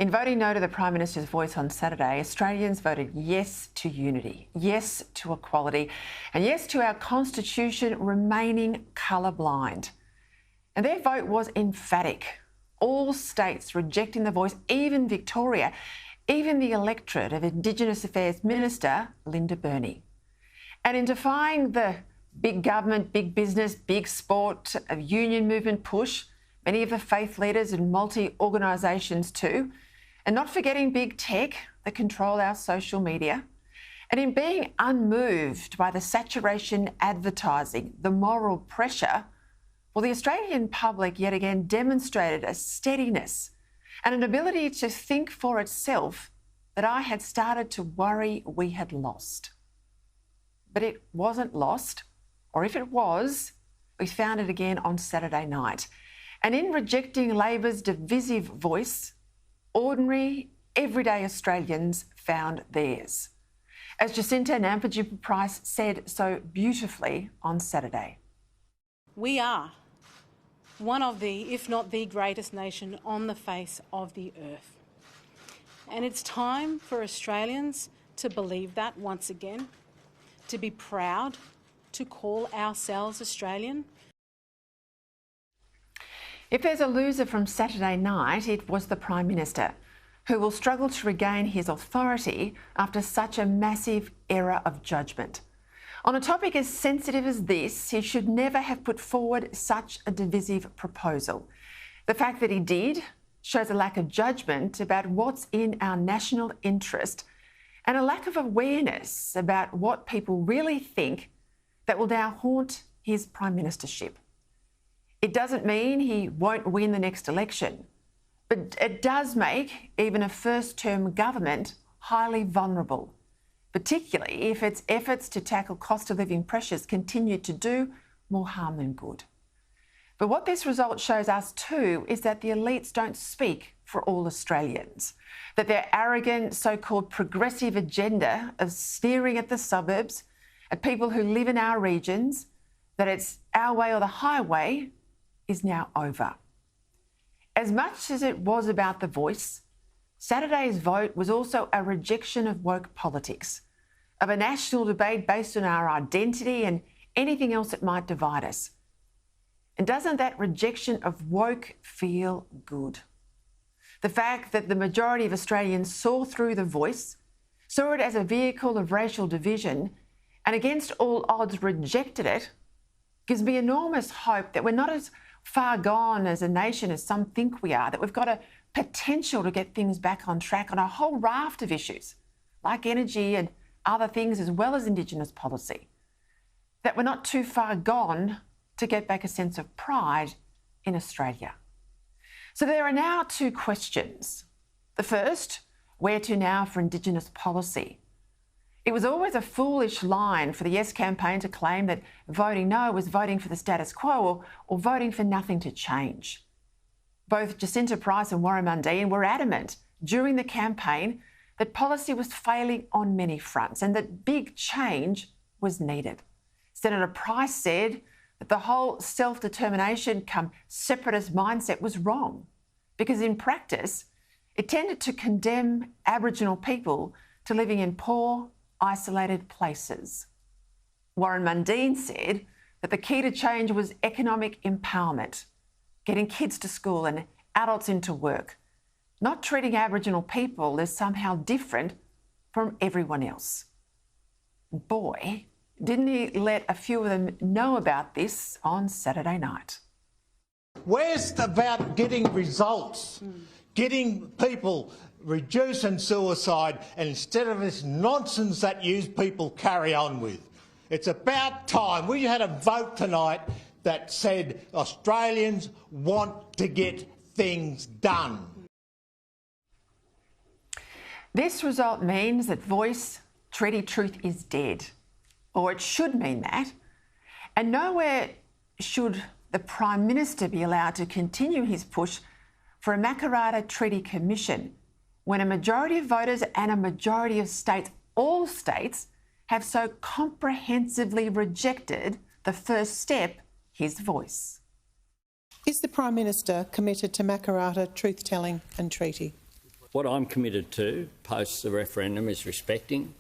In voting no to the Prime Minister's voice on Saturday, Australians voted yes to unity, yes to equality, and yes to our Constitution remaining colourblind. And their vote was emphatic. All states rejecting the voice, even Victoria, even the electorate of Indigenous Affairs Minister Linda Burney. And in defying the big government, big business, big sport, union movement push, many of the faith leaders and multi-organisations too, and not forgetting big tech that control our social media, and in being unmoved by the saturation advertising, the moral pressure, well, the Australian public yet again demonstrated a steadiness and an ability to think for itself that I had started to worry we had lost. But it wasn't lost, or if it was, we found it again on Saturday night. And in rejecting Labor's divisive voice, ordinary, everyday Australians found theirs. As Jacinta Nampijinpa-Price said so beautifully on Saturday. We are one of the, if not the greatest nation on the face of the earth. And it's time for Australians to believe that once again, to be proud, to call ourselves Australian. If there's a loser from Saturday night, it was the Prime Minister, who will struggle to regain his authority after such a massive error of judgment. On a topic as sensitive as this, he should never have put forward such a divisive proposal. The fact that he did shows a lack of judgment about what's in our national interest and a lack of awareness about what people really think that will now haunt his Prime Ministership. It doesn't mean he won't win the next election, but it does make even a first-term government highly vulnerable, particularly if its efforts to tackle cost of living pressures continue to do more harm than good. But what this result shows us too is that the elites don't speak for all Australians, that their arrogant so-called progressive agenda of sneering at the suburbs, at people who live in our regions, that it's our way or the highway, is now over. As much as it was about the voice, Saturday's vote was also a rejection of woke politics, of a national debate based on our identity and anything else that might divide us. And doesn't that rejection of woke feel good? The fact that the majority of Australians saw through the voice, saw it as a vehicle of racial division, and against all odds rejected it, gives me enormous hope that we're not as far gone as a nation as some think we are, that we've got a potential to get things back on track on a whole raft of issues, like energy and other things, as well as Indigenous policy, that we're not too far gone to get back a sense of pride in Australia. So there are now two questions. The first, where to now for Indigenous policy? It was always a foolish line for the Yes campaign to claim that voting no was voting for the status quo or voting for nothing to change. Both Jacinta Price and Warren Mundine were adamant during the campaign that policy was failing on many fronts and that big change was needed. Senator Price said that the whole self-determination come separatist mindset was wrong because in practice it tended to condemn Aboriginal people to living in poor, isolated places. Warren Mundine said that the key to change was economic empowerment, getting kids to school and adults into work, not treating Aboriginal people as somehow different from everyone else. Boy, didn't he let a few of them know about this on Saturday night. Where's about getting results, getting people reducing suicide, and instead of this nonsense that you people carry on with? It's about time. We had a vote tonight that said Australians want to get things done. This result means that voice, treaty truth is dead, or it should mean that, and nowhere should the Prime Minister be allowed to continue his push for a Makarrata Treaty Commission when a majority of voters and a majority of states, all states, have so comprehensively rejected the first step, his voice. Is the Prime Minister committed to Makarrata truth-telling and treaty? What I'm committed to post the referendum is respecting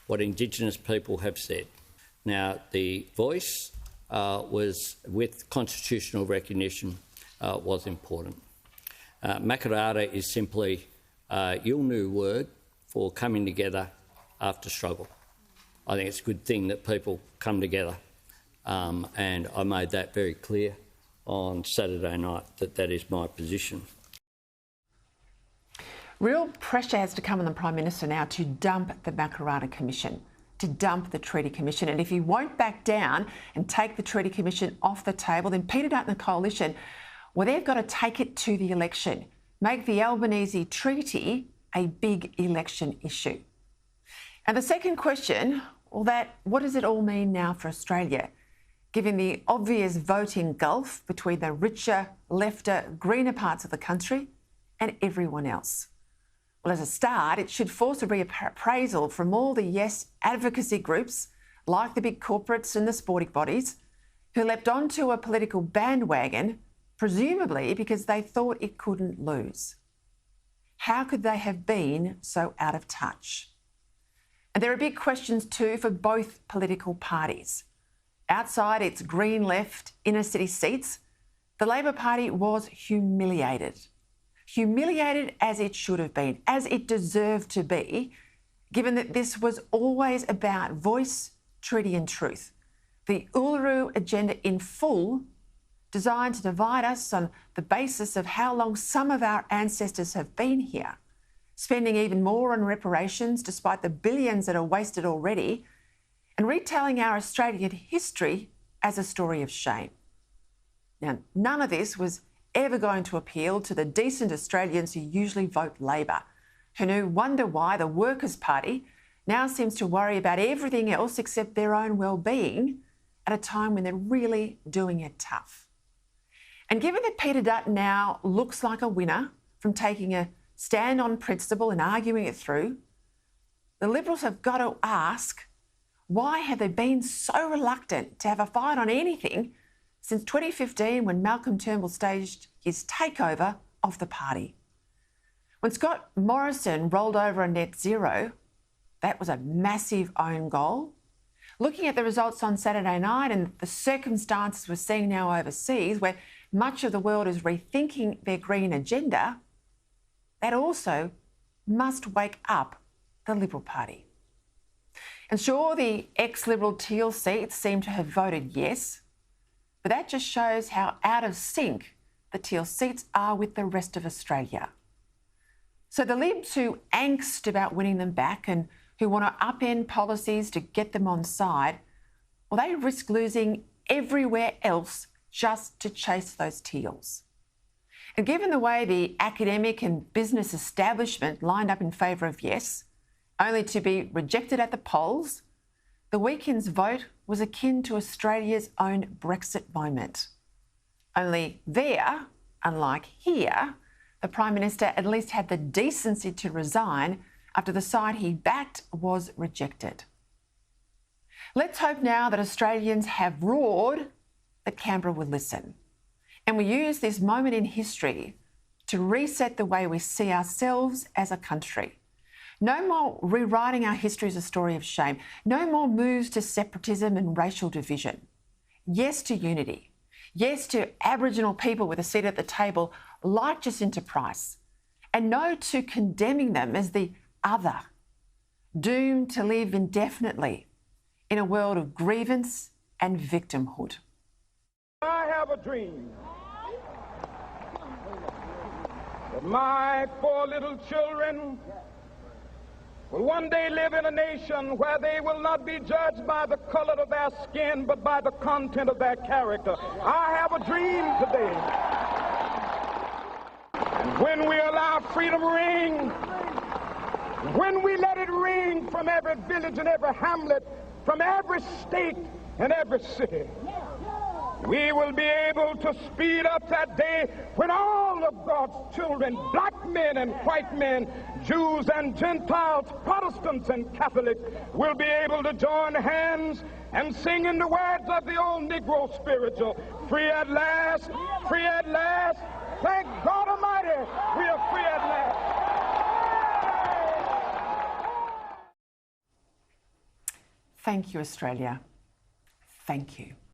what Indigenous people have said. Now, the voice was, with constitutional recognition, was important. Makarrata is simply a Yolngu word for coming together after struggle. I think it's a good thing that people come together, and I made that very clear on Saturday night that that is my position. Real pressure has to come on the Prime Minister now to dump the Makarrata Commission, to dump the Treaty Commission. And if he won't back down and take the Treaty Commission off the table, then Peta Credlin and the Coalition, well, they've got to take it to the election, make the Albanese Treaty a big election issue. And the second question, well, what does it all mean now for Australia, given the obvious voting gulf between the richer, lefter, greener parts of the country and everyone else? Well, as a start, it should force a reappraisal from all the yes advocacy groups, like the big corporates and the sporting bodies, who leapt onto a political bandwagon, presumably because they thought it couldn't lose. How could they have been so out of touch? And there are big questions too for both political parties. Outside its green left inner city seats, the Labor Party was humiliated. Humiliated as it should have been, as it deserved to be, given that this was always about voice, treaty and truth. The Uluru Agenda in full, designed to divide us on the basis of how long some of our ancestors have been here, spending even more on reparations despite the billions that are wasted already, and retelling our Australian history as a story of shame. Now, none of this was ever going to appeal to the decent Australians who usually vote Labor, who wonder why the Workers' Party now seems to worry about everything else except their own well-being at a time when they're really doing it tough. And given that Peta Credlin now looks like a winner from taking a stand on principle and arguing it through, the Liberals have got to ask, why have they been so reluctant to have a fight on anything since 2015, when Malcolm Turnbull staged his takeover of the party? When Scott Morrison rolled over on net zero, that was a massive own goal. Looking at the results on Saturday night and the circumstances we're seeing now overseas, where much of the world is rethinking their green agenda, that also must wake up the Liberal Party. And sure, the ex-Liberal Teal seats seem to have voted yes, but that just shows how out of sync the Teal seats are with the rest of Australia. So the Libs who angst about winning them back and who want to upend policies to get them on side, well, they risk losing everywhere else just to chase those Teals. And given the way the academic and business establishment lined up in favour of yes, only to be rejected at the polls, the weekend's vote was akin to Australia's own Brexit moment. Only there, unlike here, the Prime Minister at least had the decency to resign after the side he backed was rejected. Let's hope now that Australians have roared that Canberra will listen. And we use this moment in history to reset the way we see ourselves as a country. No more rewriting our history as a story of shame. No more moves to separatism and racial division. Yes to unity. Yes to Aboriginal people with a seat at the table, like Jacinta Price. And no to condemning them as the other, doomed to live indefinitely in a world of grievance and victimhood. I have a dream that my 4 little children will one day live in a nation where they will not be judged by the color of their skin, but by the content of their character. I have a dream today. And when we allow freedom ring, when we let it ring from every village and every hamlet, from every state and every city, we will be able to speed up that day when all of God's children, black men and white men, Jews and Gentiles, Protestants and Catholics, will be able to join hands and sing in the words of the old Negro spiritual, free at last, free at last. Thank God Almighty, we are free at last. Thank you, Australia. Thank you.